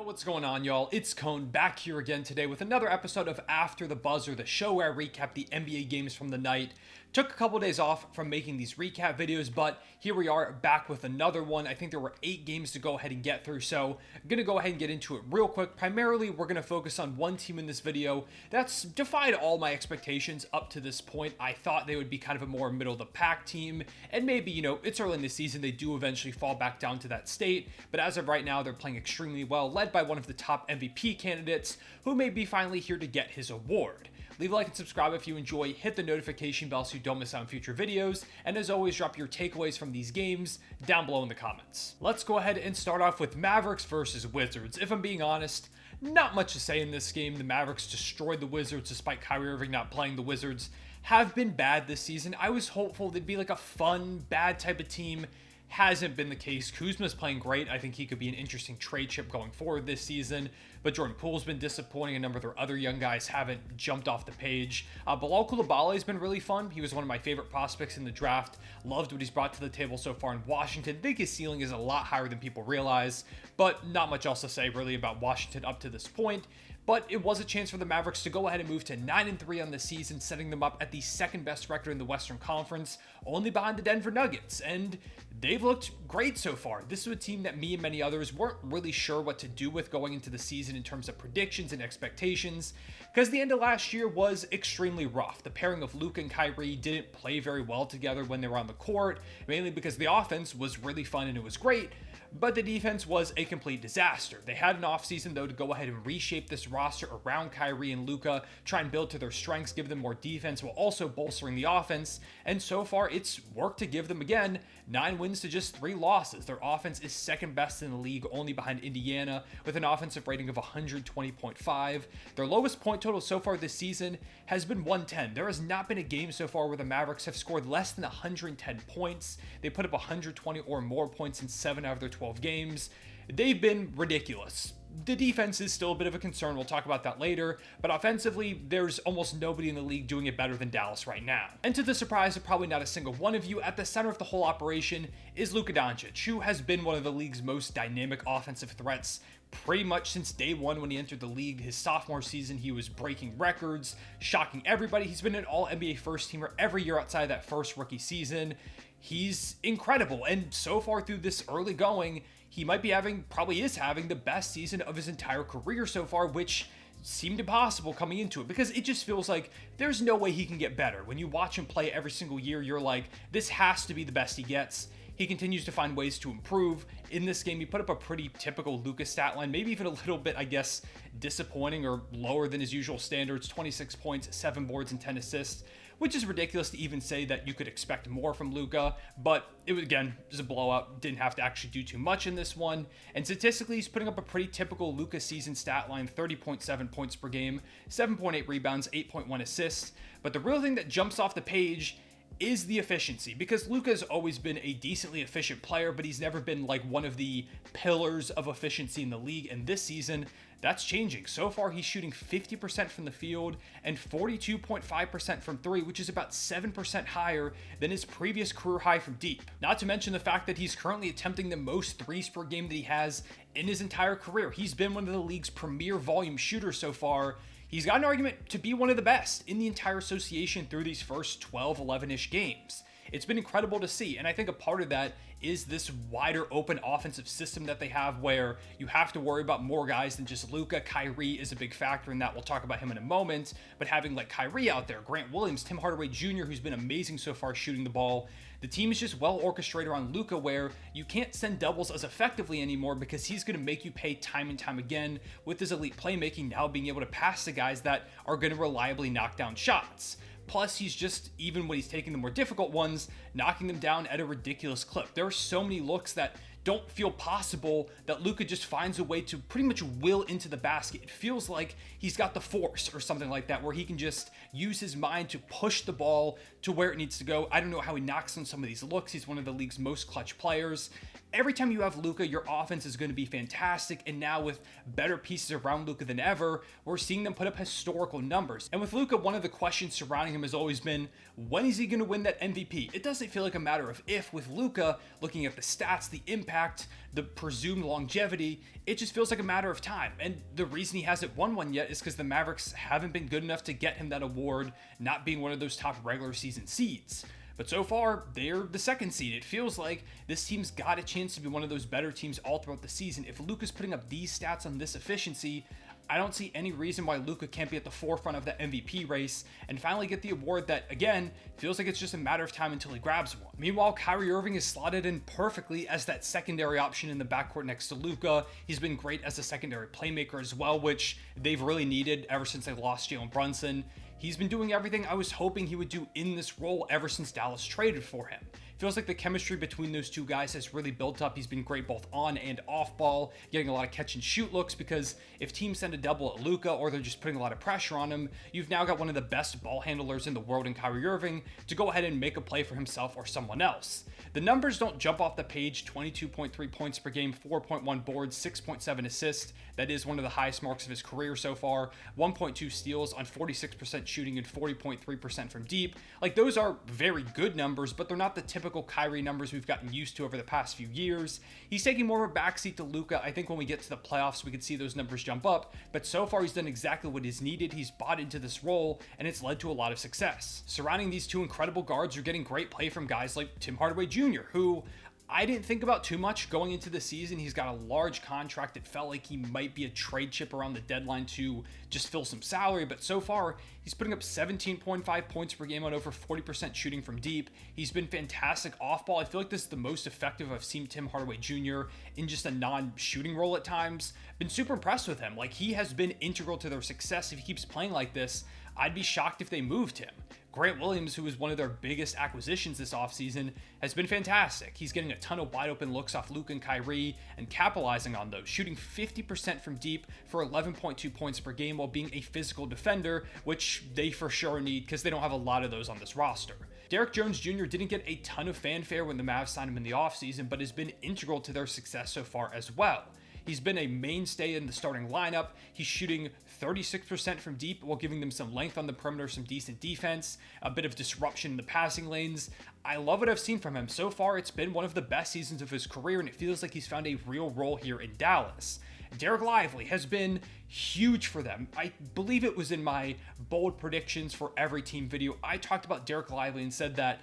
What's going on, y'all? It's Cone back here again today with another episode of After the Buzzer, the show where I recap the NBA games from the night. Took a couple days off from making these recap videos, but here we are back with another one. I think there were 8 games to go ahead and get through, so I'm going to go ahead and get into it real quick. Primarily, we're going to focus on one team in this video that's defied all my expectations up to this point. I thought they would be kind of a more middle-of-the-pack team, and maybe, it's early in the season, they do eventually fall back down to that state, but as of right now, they're playing extremely well, led by one of the top MVP candidates, who may be finally here to get his award. Leave a like and subscribe if you enjoy, hit the notification bell so you don't miss out on future videos, and as always, drop your takeaways from these games down below in the comments. Let's go ahead and start off with Mavericks versus Wizards. If I'm being honest, not much to say in this game. The Mavericks destroyed the Wizards despite Kyrie Irving not playing. The Wizards have been bad this season. I was hopeful they'd be like a fun, bad type of team. Hasn't been the case. Kuzma's playing great. I think he could be an interesting trade chip going forward this season, but Jordan Poole's been disappointing. A number of their other young guys haven't jumped off the page. Bilal Coulibaly's been really fun. He was one of my favorite prospects in the draft. Loved what he's brought to the table so far in Washington. Think his ceiling is a lot higher than people realize, but not much else to say really about Washington up to this point. But it was a chance for the Mavericks to go ahead and move to 9-3 on the season, setting them up at the second best record in the Western Conference, only behind the Denver Nuggets. And they've looked great so far. This is a team that me and many others weren't really sure what to do with going into the season in terms of predictions and expectations, because the end of last year was extremely rough. The pairing of Luka and Kyrie didn't play very well together when they were on the court, mainly because the offense was really fun and it was great, but the defense was a complete disaster. They had an offseason, though, to go ahead and reshape this roster around Kyrie and Luka, try and build to their strengths, give them more defense while also bolstering the offense, and so far it's worked to give them, again, 9 wins to just 3 losses. Their offense is second best in the league, only behind Indiana, with an offensive rating of 120.5. Their lowest point total so far this season has been 110. There has not been a game so far where the Mavericks have scored less than 110 points. They put up 120 or more points in 7 out of their 12 games. They've been ridiculous. The defense is still a bit of a concern. We'll talk about that later, but offensively, there's almost nobody in the league doing it better than Dallas right now. And to the surprise of probably not a single one of you, at the center of the whole operation is Luka Doncic, who has been one of the league's most dynamic offensive threats pretty much since day one when he entered the league. His sophomore season, he was breaking records, shocking everybody. He's been an all-NBA first teamer every year outside of that first rookie season. He's incredible, and so far through this early going, he might be probably is having the best season of his entire career so far, which seemed impossible coming into it because it just feels like there's no way he can get better. When you watch him play every single year, you're like, this has to be the best he gets. He continues to find ways to improve. In this game, he put up a pretty typical Luka stat line, maybe even a little bit, I guess, disappointing or lower than his usual standards. 26 points, 7 boards, and 10 assists, which is ridiculous to even say that you could expect more from Luka, but it was, again, a blowout. Didn't have to actually do too much in this one. And statistically, he's putting up a pretty typical Luka season stat line, 30.7 points per game, 7.8 rebounds, 8.1 assists. But the real thing that jumps off the page is the efficiency, because Luka's always been a decently efficient player, but he's never been like one of the pillars of efficiency in the league. And this season, that's changing. So far, he's shooting 50% from the field and 42.5% from 3, which is about 7% higher than his previous career high from deep. Not to mention the fact that he's currently attempting the most threes per game that he has in his entire career. He's been one of the league's premier volume shooters so far. He's got an argument to be one of the best in the entire association through these first 12, 11-ish games. It's been incredible to see, and I think a part of that is this wider open offensive system that they have where you have to worry about more guys than just Luka. Kyrie is a big factor in that. We'll talk about him in a moment, but having like Kyrie out there, Grant Williams, Tim Hardaway Jr., who's been amazing so far shooting the ball, the team is just well orchestrated around Luka where you can't send doubles as effectively anymore because he's going to make you pay time and time again with his elite playmaking, now being able to pass to guys that are going to reliably knock down shots. Plus, he's just, even when he's taking the more difficult ones, knocking them down at a ridiculous clip. There are so many looks that don't feel possible that Luka just finds a way to pretty much will into the basket. It feels like he's got the force or something like that, where he can just use his mind to push the ball to where it needs to go. I don't know how he knocks on some of these looks. He's one of the league's most clutch players. every time you have Luka, your offense is going to be fantastic, and now with better pieces around Luka than ever, we're seeing them put up historical numbers. And with Luka, one of the questions surrounding him has always been, when is he going to win that MVP? It doesn't feel like a matter of if. With Luka, looking at the stats, the impact, the presumed longevity, it just feels like a matter of time. And the reason he hasn't won one yet is because the Mavericks haven't been good enough to get him that award, not being one of those top regular season seeds. But so far, they're the second seed. It feels like this team's got a chance to be one of those better teams all throughout the season. If Luka's putting up these stats on this efficiency, I don't see any reason why Luka can't be at the forefront of the MVP race and finally get the award that, again, feels like it's just a matter of time until he grabs one. Meanwhile, Kyrie Irving is slotted in perfectly as that secondary option in the backcourt next to Luka. He's been great as a secondary playmaker as well, which they've really needed ever since they lost Jalen Brunson. He's been doing everything I was hoping he would do in this role ever since Dallas traded for him. Feels like the chemistry between those two guys has really built up. He's been great both on and off ball, getting a lot of catch and shoot looks, because if teams send a double at Luka or they're just putting a lot of pressure on him, you've now got one of the best ball handlers in the world in Kyrie Irving to go ahead and make a play for himself or someone else. The numbers don't jump off the page: 22.3 points per game, 4.1 boards, 6.7 assists. That is one of the highest marks of his career so far. 1.2 steals on 46% shooting and 40.3% from deep. Like, those are very good numbers, but they're not the typical Kyrie numbers we've gotten used to over the past few years. He's taking more of a backseat to Luka. I think when we get to the playoffs, we could see those numbers jump up, but so far he's done exactly what is needed. He's bought into this role, and it's led to a lot of success. Surrounding these two incredible guards, you're getting great play from guys like Tim Hardaway Jr., who I didn't think about too much going into the season. He's got a large contract. It felt like he might be a trade chip around the deadline to just fill some salary, but so far he's putting up 17.5 points per game on over 40% shooting from deep. He's been fantastic off ball. I feel like this is the most effective I've seen Tim Hardaway Jr. in just a non-shooting role at times. Been super impressed with him. Like, he has been integral to their success. If he keeps playing like this, I'd be shocked if they moved him. Grant Williams, who was one of their biggest acquisitions this offseason, has been fantastic. He's getting a ton of wide open looks off Luka and Kyrie and capitalizing on those, shooting 50% from deep for 11.2 points per game while being a physical defender, which they for sure need because they don't have a lot of those on this roster. Derrick Jones Jr. didn't get a ton of fanfare when the Mavs signed him in the offseason, but has been integral to their success so far as well. He's been a mainstay in the starting lineup. He's shooting 36% from deep while giving them some length on the perimeter, some decent defense, a bit of disruption in the passing lanes. I love what I've seen from him. So far, it's been one of the best seasons of his career, and it feels like he's found a real role here in Dallas. Dereck Lively has been huge for them. I believe it was in my bold predictions for every team video. I talked about Dereck Lively and said that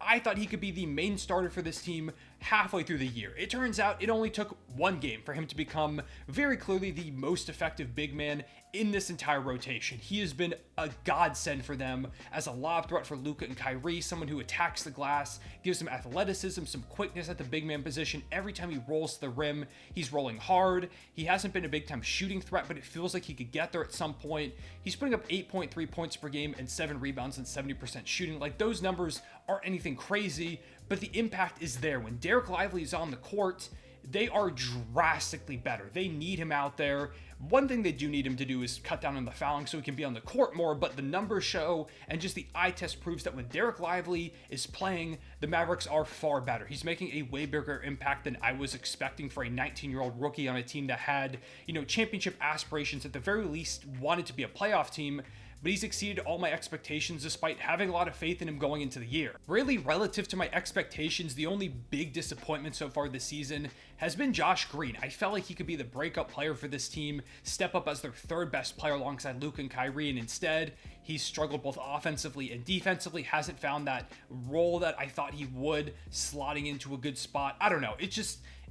I thought he could be the main starter for this team halfway through the year. It turns out it only took one game for him to become very clearly the most effective big man in this entire rotation. He has been a godsend for them as a lob threat for Luka and Kyrie, someone who attacks the glass, gives them athleticism, some quickness at the big man position. Every time he rolls to the rim, he's rolling hard. He hasn't been a big time shooting threat, but it feels like he could get there at some point. He's putting up 8.3 points per game and 7 rebounds and 70% shooting. Like, those numbers aren't anything crazy, but the impact is there. When Dereck Lively is on the court, they are drastically better. They need him out there. One thing they do need him to do is cut down on the fouling so he can be on the court more, but the numbers show, and just the eye test proves that when Dereck Lively is playing, the Mavericks are far better. He's making a way bigger impact than I was expecting for a 19-year-old rookie on a team that had, championship aspirations, at the very least wanted to be a playoff team. But he's exceeded all my expectations despite having a lot of faith in him going into the year. Really, relative to my expectations, the only big disappointment so far this season has been Josh Green. I felt like he could be the breakup player for this team, step up as their third best player alongside Luka and Kyrie, and instead, he's struggled both offensively and defensively, hasn't found that role that I thought he would, slotting into a good spot. I don't know,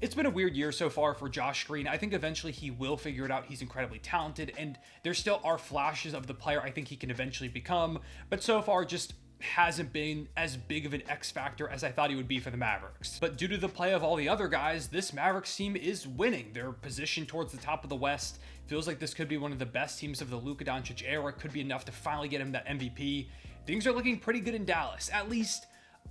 it's been a weird year so far for Josh Green. I think eventually he will figure it out. He's incredibly talented, and there still are flashes of the player I think he can eventually become, but so far just hasn't been as big of an X factor as I thought he would be for the Mavericks. But due to the play of all the other guys, this Mavericks team is winning. Their position towards the top of the West feels like this could be one of the best teams of the Luka Doncic era. Could be enough to finally get him that MVP. Things are looking pretty good in Dallas, at least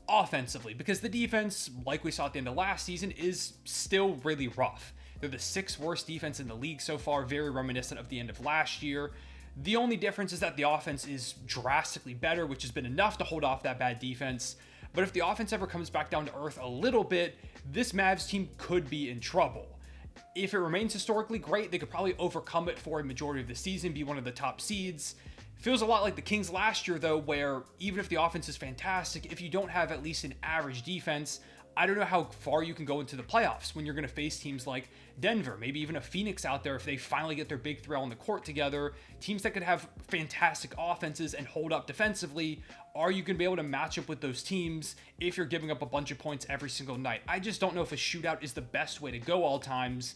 offensively, because the defense, like we saw at the end of last season, is still really rough. They're the 6th worst defense in the league so far, very reminiscent of the end of last year. The only difference is that the offense is drastically better, which has been enough to hold off that bad defense. but if the offense ever comes back down to earth a little bit, this Mavs team could be in trouble. If it remains historically great, they could probably overcome it for a majority of the season, be one of the top seeds. Feels a lot like the Kings last year, though, where even if the offense is fantastic, if you don't have at least an average defense, I don't know how far you can go into the playoffs when you're going to face teams like Denver, maybe even a Phoenix out there if they finally get their big three on the court together. Teams that could have fantastic offenses and hold up defensively. Are you going to be able to match up with those teams if you're giving up a bunch of points every single night? I just don't know if a shootout is the best way to go all times.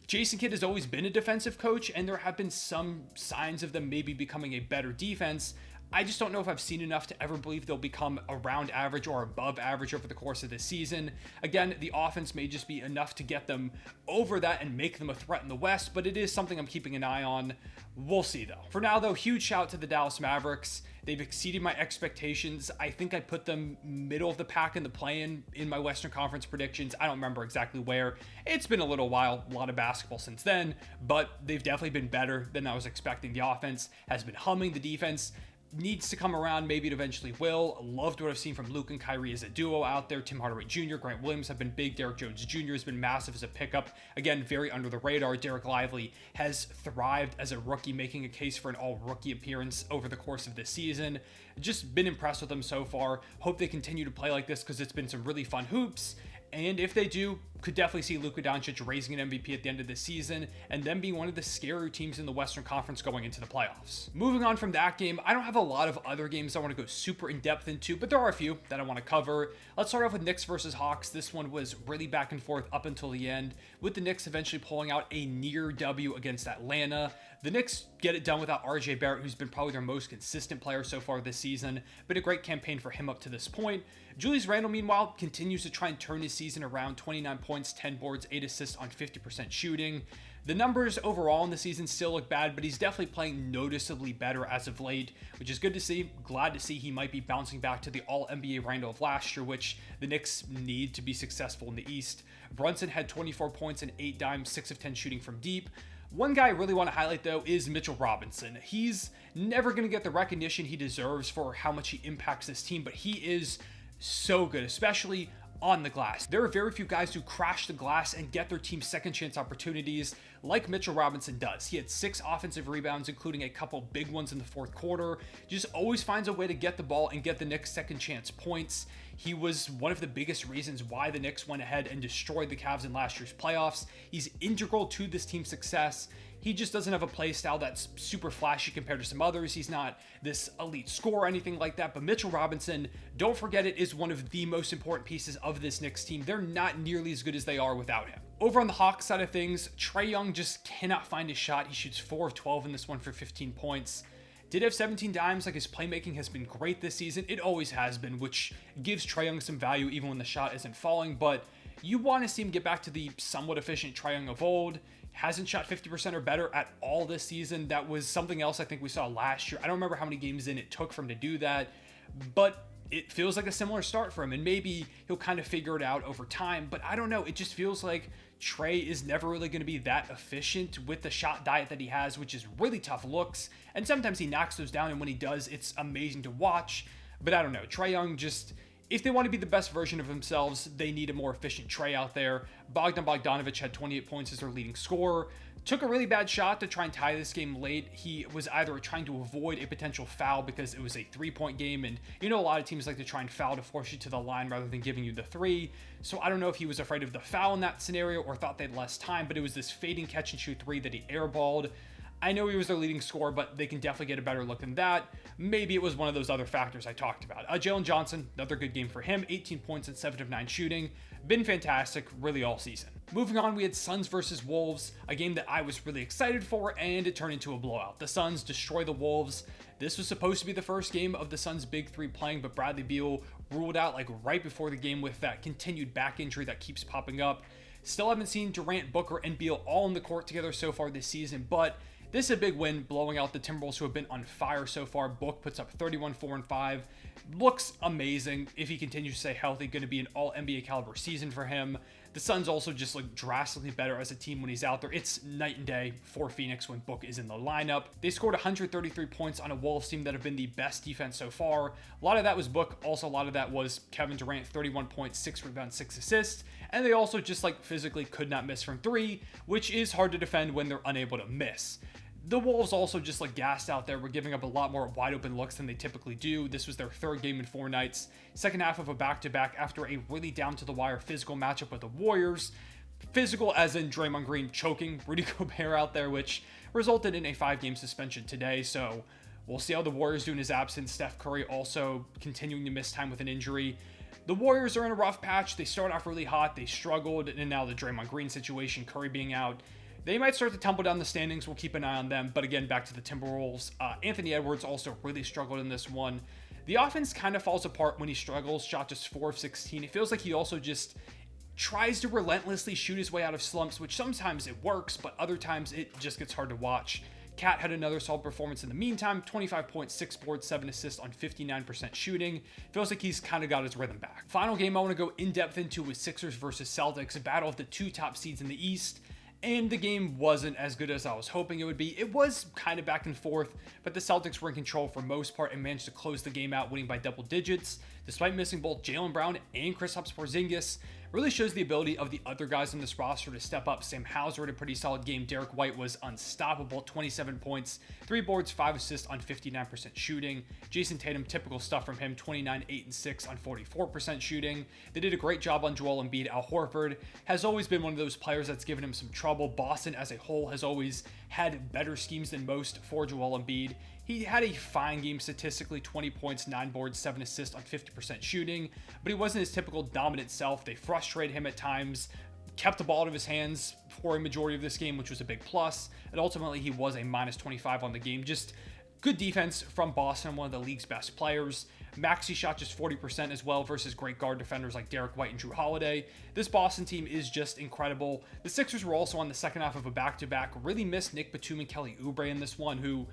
Jason Kidd has always been a defensive coach, and there have been some signs of them maybe becoming a better defense. I just don't know if I've seen enough to ever believe they'll become around average or above average over the course of this season. Again, the offense may just be enough to get them over that and make them a threat in the West, but it is something I'm keeping an eye on. We'll see, though. For now, though, huge shout out to the Dallas Mavericks. They've exceeded my expectations. I think I put them middle of the pack in the play-in in my Western Conference predictions. I don't remember exactly where. It's been a little while, a lot of basketball since then, but they've definitely been better than I was expecting. The offense has been humming. The defense needs to come around. Maybe it eventually will. Loved what I've seen from Luka and Kyrie as a duo out there. Tim Hardaway Jr., Grant Williams have been big. Derrick Jones Jr. has been massive as a pickup. Again, very under the radar. Dereck Lively has thrived as a rookie, making a case for an all-rookie appearance over the course of this season. Just been impressed with them so far. Hope they continue to play like this because it's been some really fun hoops. And if they do, could definitely see Luka Doncic raising an MVP at the end of the season and then being one of the scarier teams in the Western Conference going into the playoffs. Moving on from that game, I don't have a lot of other games I want to go super in depth into, but there are a few that I want to cover. Let's start off with Knicks versus Hawks. This one was really back and forth up until the end, with the Knicks eventually pulling out a near W against Atlanta. The Knicks get it done without RJ Barrett, who's been probably their most consistent player so far this season. Been a great campaign for him up to this point. Julius Randle, meanwhile, continues to try and turn his season around. 29 points, 10 boards, 8 assists on 50% shooting. The numbers overall in the season still look bad, but he's definitely playing noticeably better as of late, which is good to see. Glad to see he might be bouncing back to the All-NBA Randle of last year, which the Knicks need to be successful in the East. Brunson had 24 points and 8 dimes, 6 of 10 shooting from deep. One guy I really want to highlight, though, is Mitchell Robinson. He's never going to get the recognition he deserves for how much he impacts this team, but he is so good, especially on the glass. There are very few guys who crash the glass and get their team second chance opportunities like Mitchell Robinson does. He had 6 offensive rebounds, including a couple big ones in the fourth quarter. Just always finds a way to get the ball and get the Knicks second chance points. He was one of the biggest reasons why the Knicks went ahead and destroyed the Cavs in last year's playoffs. He's integral to this team's success. He just doesn't have a play style that's super flashy compared to some others. He's not this elite scorer or anything like that. But Mitchell Robinson, don't forget it, is one of the most important pieces of this Knicks team. They're not nearly as good as they are without him. Over on the Hawks side of things, Trae Young just cannot find his shot. He shoots 4 of 12 in this one for 15 points. Did have 17 dimes. Like, his playmaking has been great this season. It always has been, which gives Trae Young some value even when the shot isn't falling. But you want to see him get back to the somewhat efficient Trae Young of old. Hasn't shot 50% or better at all this season. That was something else I think we saw last year. I don't remember how many games in it took for him to do that, but it feels like a similar start for him, and maybe he'll kind of figure it out over time, but I don't know. It just feels like Trae is never really going to be that efficient with the shot diet that he has, which is really tough looks, and sometimes he knocks those down, and when he does, it's amazing to watch, but I don't know. Trae Young just... If they want to be the best version of themselves, they need a more efficient Trae out there. Bogdan Bogdanovic had 28 points as their leading scorer. Took a really bad shot to try and tie this game late. He was either trying to avoid a potential foul because it was a 3-point game, and you know a lot of teams like to try and foul to force you to the line rather than giving you the 3. So I don't know if he was afraid of the foul in that scenario or thought they had less time, but it was this fading catch and shoot 3 that he airballed. I know he was their leading scorer, but they can definitely get a better look than that. Maybe it was one of those other factors I talked about. Jalen Johnson, another good game for him. 18 points and 7 of 9 shooting. Been fantastic, really all season. Moving on, we had Suns versus Wolves, a game that I was really excited for, and it turned into a blowout. The Suns destroy the Wolves. This was supposed to be the first game of the Suns' big 3 playing, but Bradley Beal ruled out like right before the game with that continued back injury that keeps popping up. Still haven't seen Durant, Booker, and Beal all in the court together so far this season, but this is a big win, blowing out the Timberwolves, who have been on fire so far. Book puts up 31, 4, and 5. Looks amazing. If he continues to stay healthy, going to be an all-NBA caliber season for him. The Suns also just look drastically better as a team when he's out there. It's night and day for Phoenix when Book is in the lineup. They scored 133 points on a Wolves team that have been the best defense so far. A lot of that was Book. Also, a lot of that was Kevin Durant, 31 points, 6 rebounds, 6 assists. And they also just like physically could not miss from three, which is hard to defend when they're unable to miss. The Wolves also just like gassed out there. Were giving up a lot more wide open looks than they typically do. This was their third game in 4 nights. Second half of a back-to-back after a really down to the wire physical matchup with the Warriors. Physical as in Draymond Green choking Rudy Gobert out there, which resulted in a 5-game suspension today. So we'll see how the Warriors do in his absence. Steph Curry also continuing to miss time with an injury. The Warriors are in a rough patch. They start off really hot. They struggled. And now the Draymond Green situation, Curry being out. They might start to tumble down the standings. We'll keep an eye on them. But again, back to the Timberwolves. Anthony Edwards also really struggled in this one. The offense kind of falls apart when he struggles. Shot just 4 of 16. It feels like he also just tries to relentlessly shoot his way out of slumps, which sometimes it works, but other times it just gets hard to watch. Cat had another solid performance in the meantime. 25 points, 6 boards, 7 assists on 59% shooting. Feels like he's kind of got his rhythm back. Final game I want to go in depth into was Sixers versus Celtics, a battle of the 2 top seeds in the East. And the game wasn't as good as I was hoping it would be. It was kind of back and forth, but the Celtics were in control for most part and managed to close the game out, winning by double digits. Despite missing both Jaylen Brown and Kristaps Porzingis, really shows the ability of the other guys in this roster to step up. Sam Hauser had a pretty solid game. Derek White was unstoppable, 27 points, 3 boards, 5 assists on 59% shooting. Jason Tatum, typical stuff from him, 29, 8, and 6 on 44% shooting. They did a great job on Joel Embiid. Al Horford has always been one of those players that's given him some trouble. Boston as a whole has always had better schemes than most for Joel Embiid. He had a fine game statistically, 20 points, 9 boards, 7 assists on 50% shooting, but he wasn't his typical dominant self. They frustrated him at times, kept the ball out of his hands for a majority of this game, which was a big plus, and ultimately he was a minus 25 on the game. Just good defense from Boston, one of the league's best players. Maxey shot just 40% as well versus great guard defenders like Derek White and Drew Holiday. This Boston team is just incredible. The Sixers were also on the second half of a back-to-back. Really missed Nick Batum and Kelly Oubre in this one, who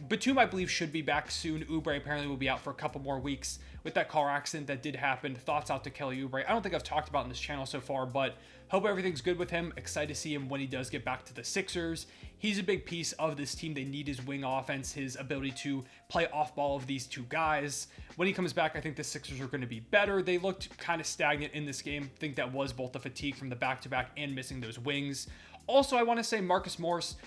Batum, I believe, should be back soon. Oubre apparently will be out for a couple more weeks with that car accident that did happen. Thoughts out to Kelly Oubre. I don't think I've talked about in this channel so far, but hope everything's good with him. Excited to see him when he does get back to the Sixers. He's a big piece of this team. They need his wing offense, his ability to play off ball of these 2 guys. When he comes back, I think the Sixers are going to be better. They looked kind of stagnant in this game. I think that was both the fatigue from the back-to-back and missing those wings. Also, I want to say Marcus Morris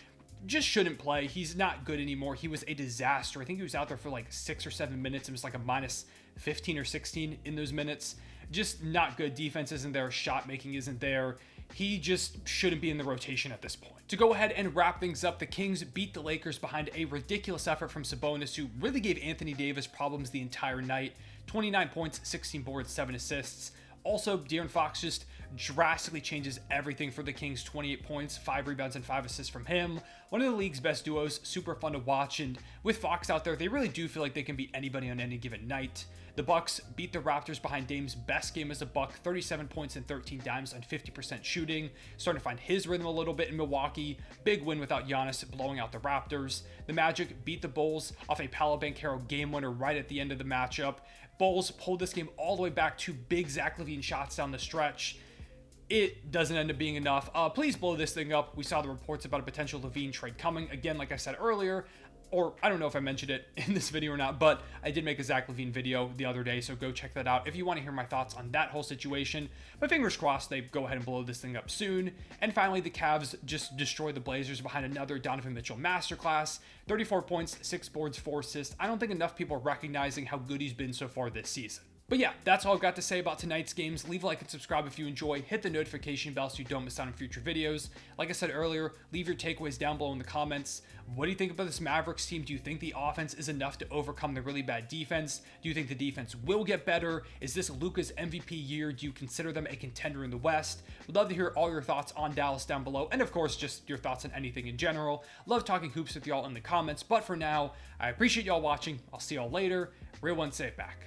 just shouldn't play. He's not good anymore. He was a disaster. I think he was out there for like 6 or 7 minutes. It was like a minus 15 or 16 in those minutes. Just not good. Defense isn't there. Shot making isn't there. He just shouldn't be in the rotation at this point. To go ahead and wrap things up, the Kings beat the Lakers behind a ridiculous effort from Sabonis, who really gave Anthony Davis problems the entire night. 29 points, 16 boards, 7 assists. Also, De'Aaron Fox just drastically changes everything for the Kings. 28 points, 5 rebounds, and 5 assists from him. One of the league's best duos, super fun to watch, and with Fox out there, they really do feel like they can beat anybody on any given night. The Bucks beat the Raptors behind Dame's best game as a Buck, 37 points and 13 dimes on 50% shooting. Starting to find his rhythm a little bit in Milwaukee. Big win without Giannis blowing out the Raptors. The Magic beat the Bulls off a Paolo Banchero game winner right at the end of the matchup. Bulls pulled this game all the way back to big Zach LaVine shots down the stretch. It doesn't end up being enough. Please blow this thing up. We saw the reports about a potential LaVine trade coming. Again, like I said earlier, or I don't know if I mentioned it in this video or not, but I did make a Zach LaVine video the other day, so go check that out if you want to hear my thoughts on that whole situation. But fingers crossed they go ahead and blow this thing up soon. And finally, the Cavs just destroy the Blazers behind another Donovan Mitchell masterclass. 34 points, 6 boards, 4 assists. I don't think enough people are recognizing how good he's been so far this season. But yeah, that's all I've got to say about tonight's games. Leave a like and subscribe if you enjoy. Hit the notification bell so you don't miss out on future videos. Like I said earlier, leave your takeaways down below in the comments. What do you think about this Mavericks team? Do you think the offense is enough to overcome the really bad defense? Do you think the defense will get better? Is this Luka's MVP year? Do you consider them a contender in the West? Would love to hear all your thoughts on Dallas down below. And of course, just your thoughts on anything in general. Love talking hoops with y'all in the comments. But for now, I appreciate y'all watching. I'll see y'all later. Real one safe back.